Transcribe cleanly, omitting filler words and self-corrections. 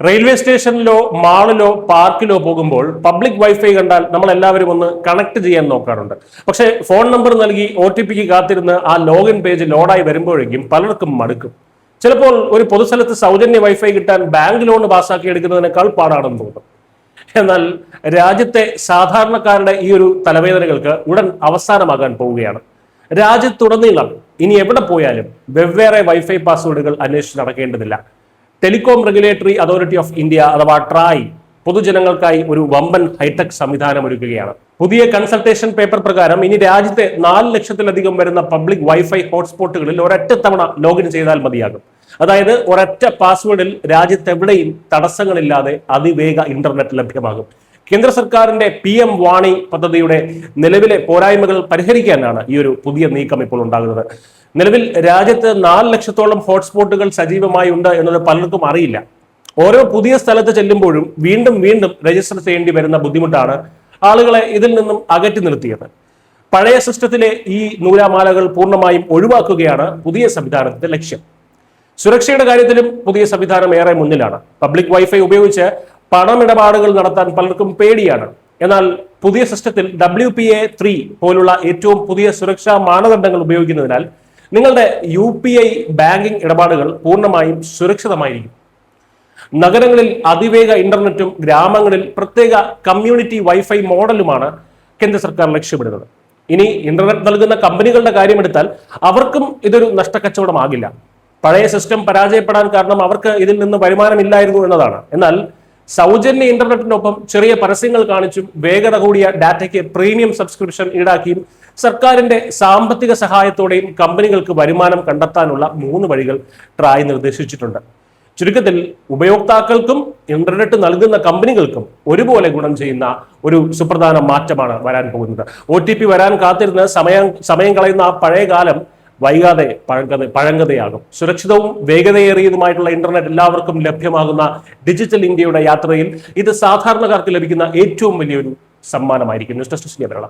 Railway സ്റ്റേഷനിലോ മാളിലോ പാർക്കിലോ പോകുമ്പോൾ public wifi കണ്ടാൽ നമ്മൾ എല്ലാവരും ഒന്ന് കണക്ട് ചെയ്യാൻ നോക്കാറുണ്ട്. പക്ഷേ ഫോൺ നമ്പർ നൽകി OTPക്ക് കാത്തിരുന്ന് ആ ലോഗിൻ പേജ് ലോഡായി വരുമ്പോഴേക്കും പലർക്കും മടുക്കും. ചിലപ്പോൾ ഒരു പൊതുസ്ഥലത്ത് സൗജന്യ വൈഫൈ കിട്ടാൻ ബാങ്ക് ലോൺ പാസ്സാക്കി എടുക്കുന്നതിനേക്കാൾ പാടാണെന്ന് തോന്നും. എന്നാൽ രാജ്യത്തെ സാധാരണക്കാരുടെ ഈ ഒരു തലവേദനകൾക്ക് ഉടൻ അവസാനമാകാൻ പോവുകയാണ്. രാജ്യത്തുടനീളം ഇനി എവിടെ പോയാലും വെവ്വേറെ വൈഫൈ പാസ്വേഡുകൾ അന്വേഷിച്ച് നടക്കേണ്ടതില്ല. Telecom regulatory authority of India അഥവാ ട്രായ് പൊതുജനങ്ങൾക്കായി ഒരു വമ്പൻ ഹൈടെക് സംവിധാനം ഒരുക്കുകയാണ്. പുതിയ കൺസൾട്ടേഷൻ പേപ്പർ പ്രകാരം ഇനി രാജ്യത്തെ 4 ലക്ഷത്തിലധികം വരുന്ന പബ്ലിക് വൈഫൈ ഹോട്ട്സ്പോട്ടുകളിൽ ഒരൊറ്റ തവണ ലോഗിൻ ചെയ്താൽ മതിയാകും. അതായത് ഒരൊറ്റ പാസ്വേഡിൽ രാജ്യത്തെവിടെയും തടസ്സങ്ങളില്ലാതെ അതിവേഗ ഇന്റർനെറ്റ് ലഭ്യമാകും. കേന്ദ്ര സർക്കാരിന്റെ PM വാണി പദ്ധതിയുടെ നിലവിലെ പോരായ്മകൾ പരിഹരിക്കാനാണ് ഈ ഒരു പുതിയ നീക്കം ഇപ്പോൾ ഉണ്ടാകുന്നത്. നിലവിൽ രാജ്യത്ത് 4 ലക്ഷത്തോളം ഹോട്ട്സ്പോട്ടുകൾ സജീവമായി ഉണ്ട് എന്നത് പലർക്കും അറിയില്ല. ഓരോ പുതിയ സ്ഥലത്ത് ചെല്ലുമ്പോഴും വീണ്ടും വീണ്ടും രജിസ്റ്റർ ചെയ്യേണ്ടി വരുന്ന ബുദ്ധിമുട്ടാണ് ആളുകളെ ഇതിൽ നിന്നും അകറ്റി നിർത്തിയത്. പഴയ സിസ്റ്റത്തിലെ ഈ നൂലാമാലകൾ പൂർണ്ണമായും ഒഴിവാക്കുകയാണ് പുതിയ സംവിധാനത്തിന്റെ ലക്ഷ്യം. സുരക്ഷയുടെ കാര്യത്തിലും പുതിയ സംവിധാനം ഏറെ മുന്നിലാണ്. പബ്ലിക് വൈഫൈ ഉപയോഗിച്ച് പണമിടപാടുകൾ നടത്താൻ പലർക്കും പേടിയാണ്. എന്നാൽ പുതിയ സിസ്റ്റത്തിൽ WPA3 പോലുള്ള ഏറ്റവും പുതിയ സുരക്ഷാ മാനദണ്ഡങ്ങൾ ഉപയോഗിക്കുന്നതിനാൽ നിങ്ങളുടെ UPI ബാങ്കിംഗ് ഇടപാടുകൾ പൂർണ്ണമായും സുരക്ഷിതമായിരിക്കും. നഗരങ്ങളിൽ അതിവേഗ ഇന്റർനെറ്റും ഗ്രാമങ്ങളിൽ പ്രത്യേക കമ്മ്യൂണിറ്റി വൈഫൈ മോഡലുമാണ് കേന്ദ്ര സർക്കാർ ലക്ഷ്യമിടുന്നത്. ഇനി ഇന്റർനെറ്റ് നൽകുന്ന കമ്പനികളുടെ കാര്യമെടുത്താൽ അവർക്കും ഇതൊരു നഷ്ടക്കച്ചവടമാകില്ല. പഴയ സിസ്റ്റം പരാജയപ്പെടാൻ കാരണം അവർക്ക് ഇതിൽ നിന്ന് വരുമാനമില്ലായിരുന്നു എന്നതാണ്. എന്നാൽ സൗജന്യ ഇന്റർനെറ്റിനൊപ്പം ചെറിയ പരസ്യങ്ങൾ കാണിച്ചും വേഗത കൂടിയ ഡാറ്റയ്ക്ക് പ്രീമിയം സബ്സ്ക്രിപ്ഷൻ ഈടാക്കിയും സർക്കാരിന്റെ സാമ്പത്തിക സഹായത്തോടെയും കമ്പനികൾക്ക് വരുമാനം കണ്ടെത്താനുള്ള 3 വഴികൾ ട്രായ് നിർദ്ദേശിച്ചിട്ടുണ്ട്. ചുരുക്കത്തിൽ ഉപയോക്താക്കൾക്കും ഇന്റർനെറ്റ് നൽകുന്ന കമ്പനികൾക്കും ഒരുപോലെ ഗുണം ചെയ്യുന്ന ഒരു സുപ്രധാന മാറ്റമാണ് വരാൻ പോകുന്നത്. OTP വരാൻ കാത്തിരുന്ന് സമയം കളയുന്ന ആ പഴയ കാലം വൈകാതെ പഴങ്കതയാകും. സുരക്ഷിതവും വേഗതയേറിയതുമായിട്ടുള്ള ഇന്റർനെറ്റ് എല്ലാവർക്കും ലഭ്യമാകുന്ന ഡിജിറ്റൽ ഇന്ത്യയുടെ യാത്രയിൽ ഇത് സാധാരണക്കാർക്ക് ലഭിക്കുന്ന ഏറ്റവും വലിയൊരു സമ്മാനമായിരിക്കും. News desk Kerala.